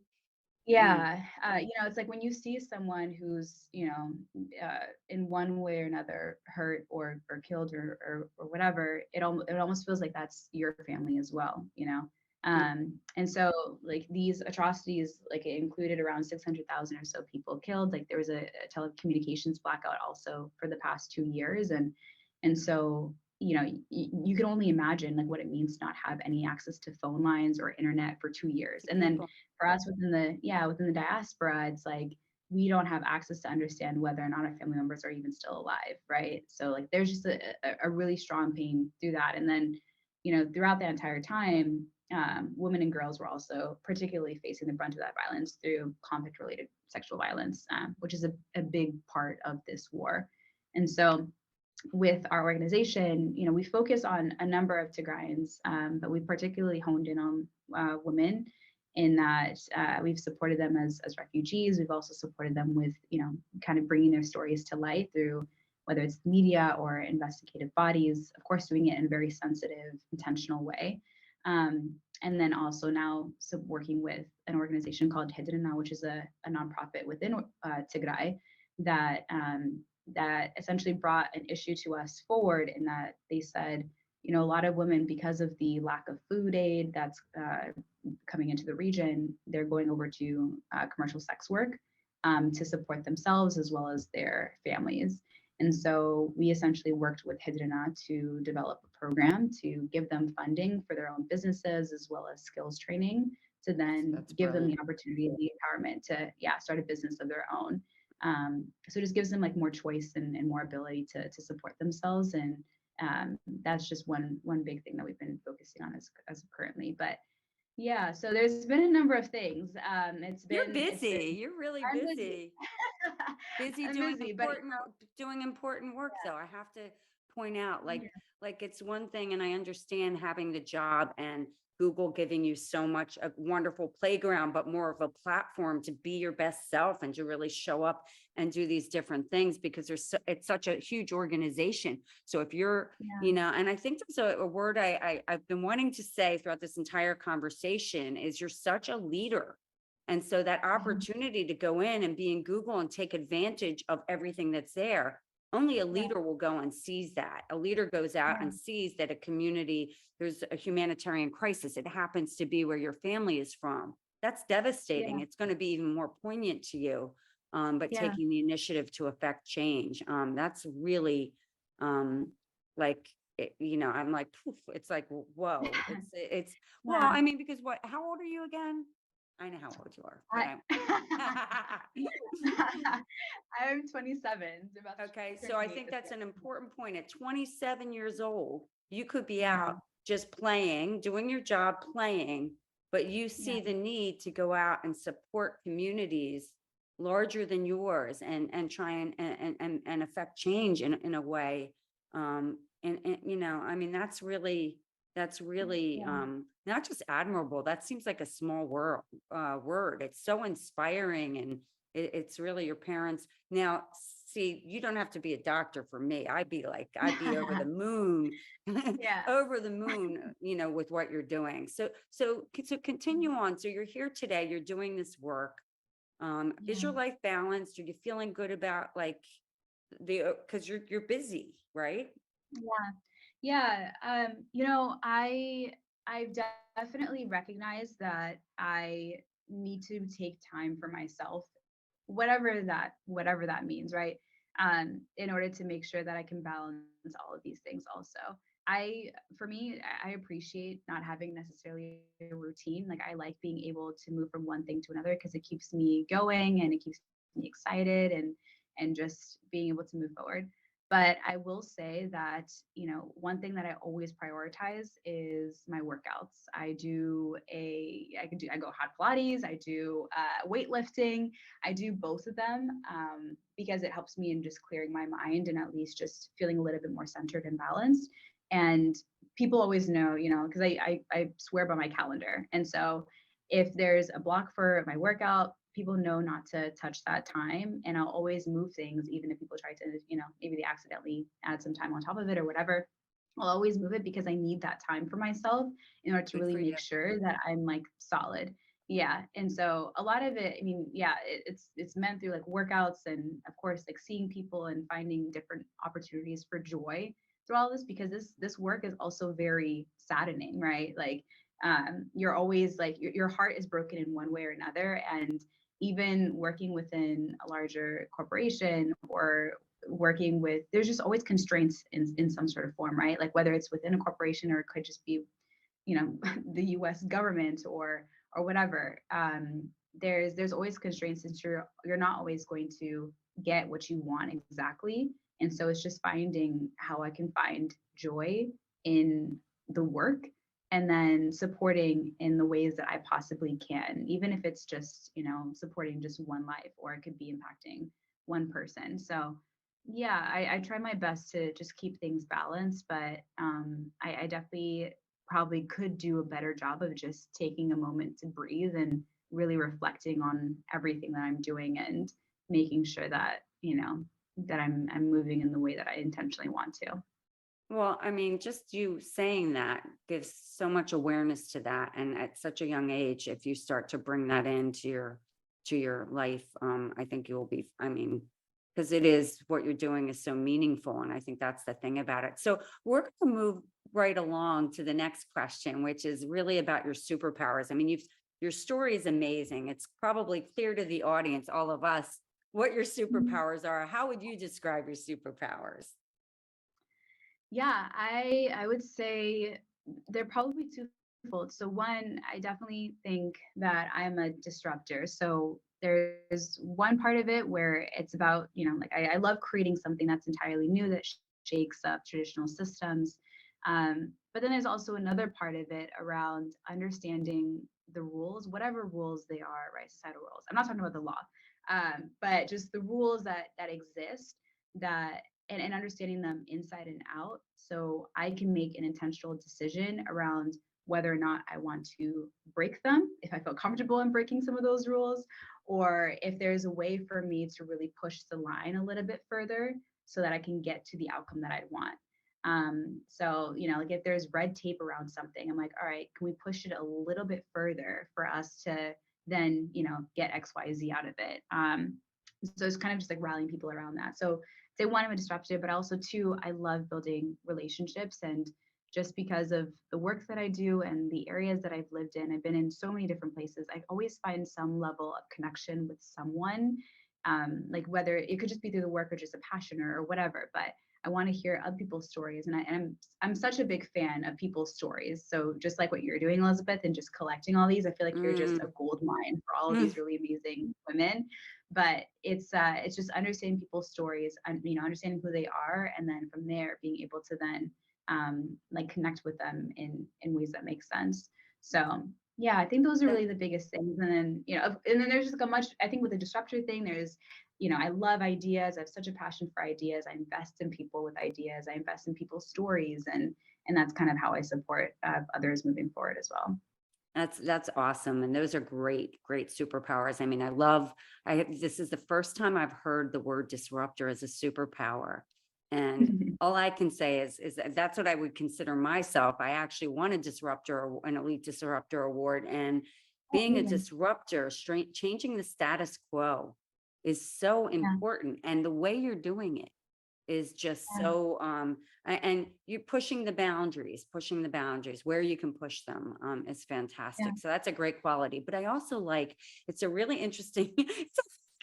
[SPEAKER 1] Mm.
[SPEAKER 2] yeah, it's like when you see someone who's, in one way or another hurt or killed or whatever, it almost feels like that's your family as well. And so like these atrocities, like it included around 600,000 or so people killed. Like there was a telecommunications blackout also for the past 2 years, and so you can only imagine like what it means to not have any access to phone lines or internet for 2 years. And then
[SPEAKER 1] People.
[SPEAKER 2] for us within the diaspora, it's like we don't have access to understand whether or not our family members are even still alive, right? So like there's just a really strong pain through that. And then throughout the entire time, women and girls were also particularly facing the brunt of that violence through conflict related sexual violence, which is a big part of this war. And so with our organization, we focus on a number of Tigrayans, but we particularly honed in on women in that we've supported them as refugees. We've also supported them with, kind of bringing their stories to light through whether it's media or investigative bodies, of course, doing it in a very sensitive, intentional way. And then also now working with an organization called Hedrina, which is a nonprofit within Tigray that that essentially brought an issue to us forward in that they said, a lot of women, because of the lack of food aid that's coming into the region, they're going over to commercial sex work to support themselves as well as their families. And so we essentially worked with Hedrina to develop a program to give them funding for their own businesses as well as skills training to then
[SPEAKER 1] That's
[SPEAKER 2] give them the
[SPEAKER 1] brilliant.
[SPEAKER 2] opportunity and the empowerment to, start a business of their own. So it just gives them like more choice and more ability to support themselves. And that's just one big thing that we've been focusing on as of currently. But yeah, so there's been a number of things.
[SPEAKER 1] You're
[SPEAKER 2] It's been
[SPEAKER 1] busy. You're really
[SPEAKER 2] I'm busy.
[SPEAKER 1] busy. Busy
[SPEAKER 2] I'm busy, but
[SPEAKER 1] doing important work though. I have to point out,
[SPEAKER 2] yeah,
[SPEAKER 1] like it's one thing, and I understand having the job and Google giving you so much a wonderful playground, but more of a platform to be your best self and to really show up and do these different things because it's such a huge organization. So if you're,
[SPEAKER 2] yeah,
[SPEAKER 1] and I think there's a word I've been wanting to say throughout this entire conversation is you're such a leader. And so that
[SPEAKER 2] mhm,
[SPEAKER 1] opportunity to go in and be in Google and take advantage of everything that's there, only a
[SPEAKER 2] yeah,
[SPEAKER 1] leader will go and sees that. A leader goes out
[SPEAKER 2] yeah,
[SPEAKER 1] and sees that a community, there's a humanitarian crisis. It happens to be where your family is from. That's devastating.
[SPEAKER 2] yeah,
[SPEAKER 1] It's going to be even more poignant to you. But
[SPEAKER 2] yeah,
[SPEAKER 1] taking the initiative to affect change, that's really like, I'm like, poof, it's like, whoa, well,
[SPEAKER 2] yeah.
[SPEAKER 1] I mean, because how old are you again? I know how old you are, but
[SPEAKER 2] I I'm 27, about to
[SPEAKER 1] okay.
[SPEAKER 2] turn
[SPEAKER 1] So I
[SPEAKER 2] 28
[SPEAKER 1] think
[SPEAKER 2] this
[SPEAKER 1] that's
[SPEAKER 2] year.
[SPEAKER 1] an important point. At 27 years old, you could be
[SPEAKER 2] Yeah,
[SPEAKER 1] out just playing, doing your job, playing, but you
[SPEAKER 2] yeah,
[SPEAKER 1] see the need to go out and support communities larger than yours and try and affect change in a way. And I mean, that's really
[SPEAKER 2] yeah,
[SPEAKER 1] not just admirable. That seems like a small word. It's so inspiring, and it's really your parents. Now, see, you don't have to be a doctor for me. I'd be over the moon,
[SPEAKER 2] yeah,
[SPEAKER 1] over the moon, with what you're doing. So continue on. So you're here today, you're doing this work. Is
[SPEAKER 2] yeah,
[SPEAKER 1] your life balanced? Are you feeling good about like because you're busy, right?
[SPEAKER 2] yeah, yeah. I've definitely recognized that I need to take time for myself, whatever that means, right? In order to make sure that I can balance all of these things also. For me, I appreciate not having necessarily a routine. Like I like being able to move from one thing to another because it keeps me going and it keeps me excited and just being able to move forward. But I will say that, one thing that I always prioritize is my workouts. I go hot Pilates, I do weightlifting, I do both of them because it helps me in just clearing my mind and at least just feeling a little bit more centered and balanced. And people always know, because I swear by my calendar. And so if there's a block for my workout, people know not to touch that time. And I'll always move things, even if people try to, maybe they accidentally add some time on top of it or whatever. I'll always move it because I need that time for myself in order to
[SPEAKER 1] Good
[SPEAKER 2] really
[SPEAKER 1] for you.
[SPEAKER 2] make sure that I'm like solid. Yeah. And so a lot of it, I mean, yeah, it's meant through like workouts and of course like seeing people and finding different opportunities for joy through all this because this work is also very saddening, right? Like you're always like your heart is broken in one way or another. And even working within a larger corporation or working with there's just always constraints in some sort of form, right? Like whether it's within a corporation or it could just be, the US government or whatever. There's always constraints since you're not always going to get what you want exactly. And so it's just finding how I can find joy in the work and then supporting in the ways that I possibly can, even if it's just, supporting just one life or it could be impacting one person. So yeah, I try my best to just keep things balanced, but I definitely probably could do a better job of just taking a moment to breathe and really reflecting on everything that I'm doing and making sure that, that I'm moving in the way that I intentionally want to.
[SPEAKER 1] Well, I mean, just you saying that gives so much awareness to that. And at such a young age, if you start to bring that into your life, I think you'll be, I mean, because it is what you're doing is so meaningful. And I think that's the thing about it. So we're going to move right along to the next question, which is really about your superpowers. I mean, your story is amazing. It's probably clear to the audience, all of us, what your
[SPEAKER 2] Mhm.
[SPEAKER 1] superpowers are. How would you describe your superpowers?
[SPEAKER 2] Yeah, I would say they're probably twofold. So one, I definitely think that I'm a disruptor. So there's one part of it where it's about, like I love creating something that's entirely new that shakes up traditional systems. But then there's also another part of it around understanding the rules, whatever rules they are, right? Societal rules. I'm not talking about the law, but just the rules that exist that and understanding them inside and out so I can make an intentional decision around whether or not I want to break them, if I feel comfortable in breaking some of those rules, or if there's a way for me to really push the line a little bit further so that I can get to the outcome that I want. So, like if there's red tape around something, I'm like, all right, can we push it a little bit further for us to then, get XYZ out of it? So it's kind of just like rallying people around that. So say one, I'm a disruptor, but also two, I love building relationships. And just because of the work that I do and the areas that I've lived in, I've been in so many different places. I always find some level of connection with someone, like whether it could just be through the work or just a passion or whatever. But I want to hear other people's stories, and I'm such a big fan of people's stories. So just like what you're doing, Elizabeth, and just collecting all these, I feel like you're just a
[SPEAKER 1] Mm,
[SPEAKER 2] gold mine for all of
[SPEAKER 1] mm.
[SPEAKER 2] these really amazing women, but it's just understanding people's stories and understanding who they are, and then from there being able to then like connect with them in ways that make sense. So yeah, I think those are
[SPEAKER 1] That-
[SPEAKER 2] really the biggest things. And then and then there's just like a much, I think with the disruptor thing, there's I love ideas. I have such a passion for ideas. I invest in people with ideas. I invest in people's stories, and that's kind of how I support others moving forward as well.
[SPEAKER 1] That's awesome, and those are great superpowers. I mean, I love. This is the first time I've heard the word disruptor as a superpower, and all I can say is that that's what I would consider myself. I actually won a an elite disruptor award, and
[SPEAKER 2] Oh,
[SPEAKER 1] being a
[SPEAKER 2] amazing.
[SPEAKER 1] disruptor, changing the status quo, is so
[SPEAKER 2] Yeah,
[SPEAKER 1] important. And the way you're doing it is just
[SPEAKER 2] yeah,
[SPEAKER 1] so and you're pushing the boundaries where you can push them is
[SPEAKER 2] yeah,
[SPEAKER 1] fantastic. So that's a great quality. But I also like it's a really interesting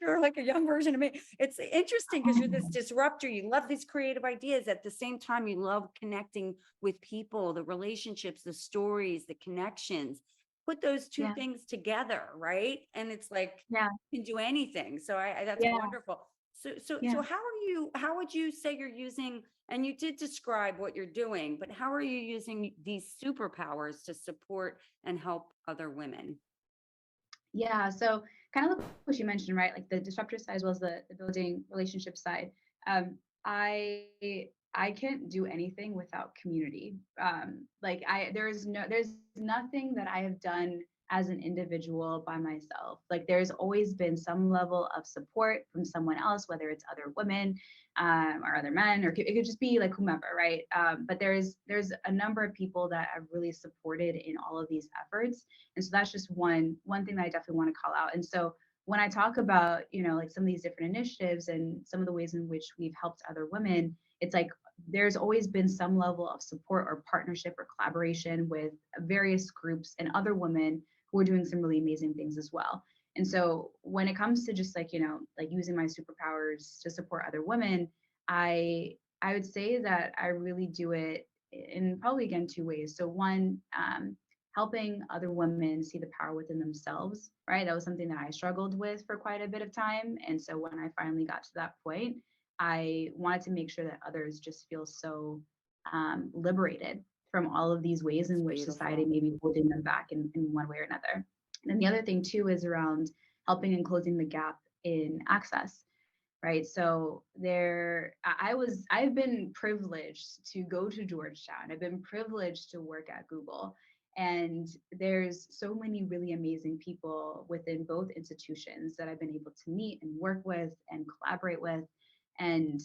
[SPEAKER 1] you're like a young version of me. It's interesting because you're this
[SPEAKER 2] oh,
[SPEAKER 1] disruptor. You love these creative ideas. At the same time, you love connecting with people, the relationships, the stories, the connections. Put those two
[SPEAKER 2] yeah,
[SPEAKER 1] things together, right? And it's like
[SPEAKER 2] yeah,
[SPEAKER 1] you can do anything. So I that's
[SPEAKER 2] yeah,
[SPEAKER 1] wonderful. So
[SPEAKER 2] yeah.
[SPEAKER 1] how would you say you're using, and you did describe what you're doing, but how are you using these superpowers to support and help other women?
[SPEAKER 2] Yeah, so kind of like what you mentioned, right? Like the disruptor side as well as the building relationship side. Um, I can't do anything without community. Like there's nothing that I have done as an individual by myself. Like there's always been some level of support from someone else, whether it's other women or other men, or it could just be like whomever, right? But there's a number of people that have really supported in all of these efforts, and so that's just one thing that I definitely want to call out. And so when I talk about, like some of these different initiatives and some of the ways in which we've helped other women, it's like there's always been some level of support or partnership or collaboration with various groups and other women who are doing some really amazing things as well. And so when it comes to just like, like using my superpowers to support other women, I I would say that I really do it in probably again two ways. So one, helping other women see the power within themselves, right? That was something that I struggled with for quite a bit of time. And so when I finally got to that point, I wanted to make sure that others just feel so liberated from all of these ways
[SPEAKER 1] It's
[SPEAKER 2] in which society
[SPEAKER 1] beautiful.
[SPEAKER 2] may be holding them back in one way or another. And then the other thing too is around helping and closing the gap in access. right? So I've been privileged to go to Georgetown. I've been privileged to work at Google. And there's so many really amazing people within both institutions that I've been able to meet and work with and collaborate with. And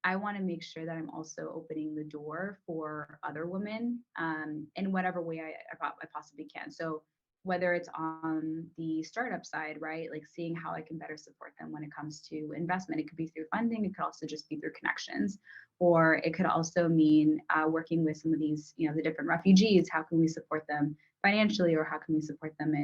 [SPEAKER 2] I want to make sure that I'm also opening the door for other women in whatever way I possibly can. So whether it's on the startup side, right? Like seeing how I can better support them when it comes to investment. It could be through funding, it could also just be through connections, or it could also mean working with some of these, the different refugees. How can we support them financially, or how can we support them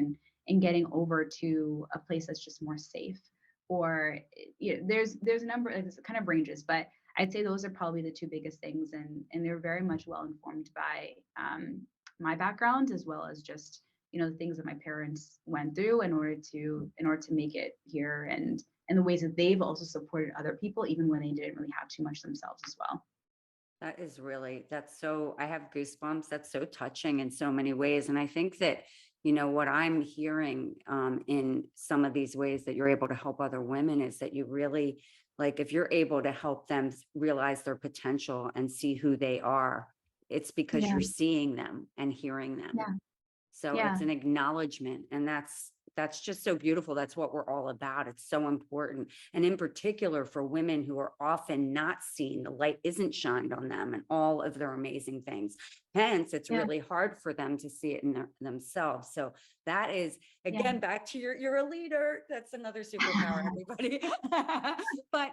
[SPEAKER 2] in getting over to a place that's just more safe? Or there's a number, like this kind of ranges, but I'd say those are probably the two biggest things, and they're very much well informed by my background, as well as just the things that my parents went through in order to make it here, and the ways that they've also supported other people even when they didn't really have too much themselves as well.
[SPEAKER 1] That's so, I have goosebumps. That's so touching in so many ways. And I think that, what I'm hearing in some of these ways that you're able to help other women is that you really, like, if you're able to help them realize their potential and see who they are, it's because
[SPEAKER 2] Yeah,
[SPEAKER 1] you're seeing them and hearing them.
[SPEAKER 2] yeah,
[SPEAKER 1] So
[SPEAKER 2] yeah,
[SPEAKER 1] it's an acknowledgement, and that's just so beautiful. That's what we're all about. It's so important. And in particular for women who are often not seen, the light isn't shined on them and all of their amazing things. Hence, it's
[SPEAKER 2] yeah,
[SPEAKER 1] really hard for them to see it in themselves. So that is,
[SPEAKER 2] yeah.
[SPEAKER 1] again, back to you're a leader. That's another superpower, everybody. But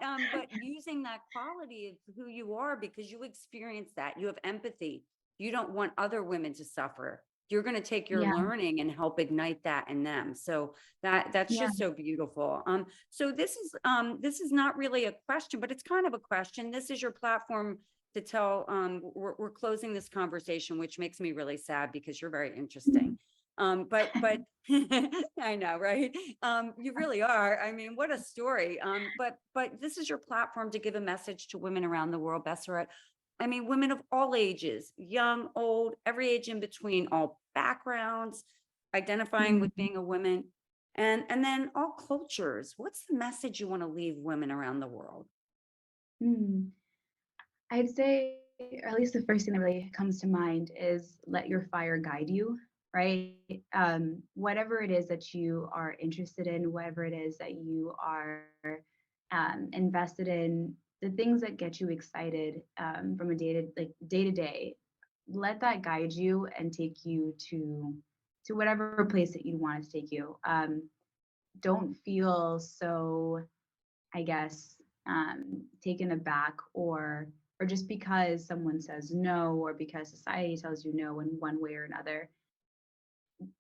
[SPEAKER 1] using that quality of who you are, because you experience that, you have empathy. You don't want other women to suffer. You're going to take your
[SPEAKER 2] Yeah,
[SPEAKER 1] learning and help ignite that in them. So that's
[SPEAKER 2] yeah.
[SPEAKER 1] just so beautiful. So this is not really a question, but it's kind of a question. This is your platform to tell. We're closing this conversation, which makes me really sad because you're very interesting. But I know, right? You really are. I mean, what a story. But this is your platform to give a message to women around the world, Bserat. I mean, women of all ages, young, old, every age in between, all backgrounds, identifying with
[SPEAKER 2] Mhm.
[SPEAKER 1] being a woman, and then all cultures. What's the message you want to leave women around the world?
[SPEAKER 2] Mm. I'd say, or at least the first thing that really comes to mind is let your fire guide you, right? Whatever it is that you are interested in, whatever it is that you are invested in, the things that get you excited from a day to day, let that guide you and take you to whatever place that you want it to take you. Don't feel so, I guess, taken aback, or just because someone says no, or because society tells you no in one way or another.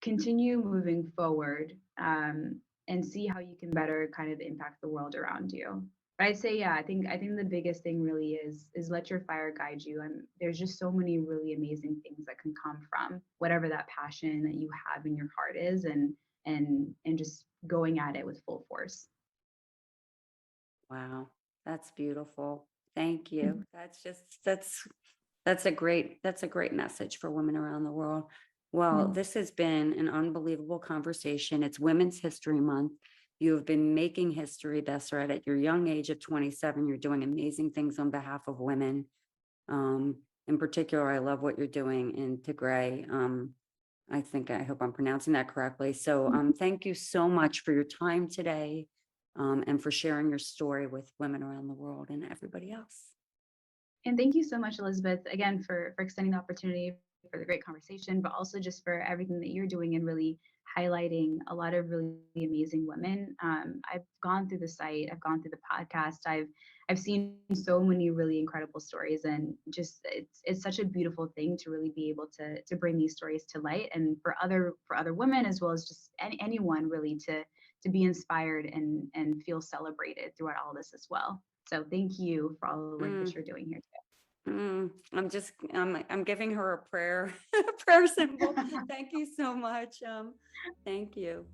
[SPEAKER 2] Continue moving forward, and see how you can better kind of impact the world around you. But I'd say, yeah, I think the biggest thing really is let your fire guide you, and there's just so many really amazing things that can come from whatever that passion that you have in your heart is, and just going at it with full force.
[SPEAKER 1] Wow, that's beautiful. Thank you. That's a great message for women around the world. Well,
[SPEAKER 2] Yeah.
[SPEAKER 1] this has been an unbelievable conversation. It's Women's History Month. You have been making history, Besseret, at your young age of 27. You're doing amazing things on behalf of women. Um, in particular, I love what you're doing in Tigray. I hope I'm pronouncing that correctly. So thank you so much for your time today, and for sharing your story with women around the world and everybody else.
[SPEAKER 2] And thank you so much, Elizabeth, again for extending the opportunity for the great conversation, but also just for everything that you're doing and really highlighting a lot of really amazing women. I've gone through the site, I've gone through the podcast, I've seen so many really incredible stories, and just it's such a beautiful thing to really be able to bring these stories to light, and for other women, as well as just anyone really to be inspired and feel celebrated throughout all this as well. So thank you for all the work that
[SPEAKER 1] Mm,
[SPEAKER 2] you're doing here today.
[SPEAKER 1] I'm giving her a prayer, a prayer symbol. Thank you so much. Thank you.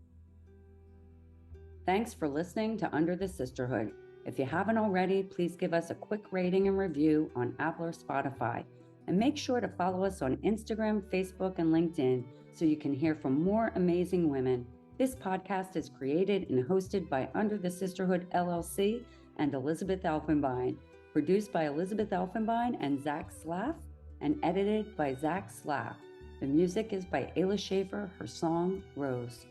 [SPEAKER 1] Thanks for listening to Under the Sisterhood. If you haven't already, please give us a quick rating and review on Apple or Spotify. And make sure to follow us on Instagram, Facebook, and LinkedIn so you can hear from more amazing women. This podcast is created and hosted by Under the Sisterhood LLC, and Elizabeth Elfenbein. Produced by Elizabeth Elfenbein and Zach Slaff, and edited by Zach Slaff. The music is by Ayla Schaefer, her song, Rose.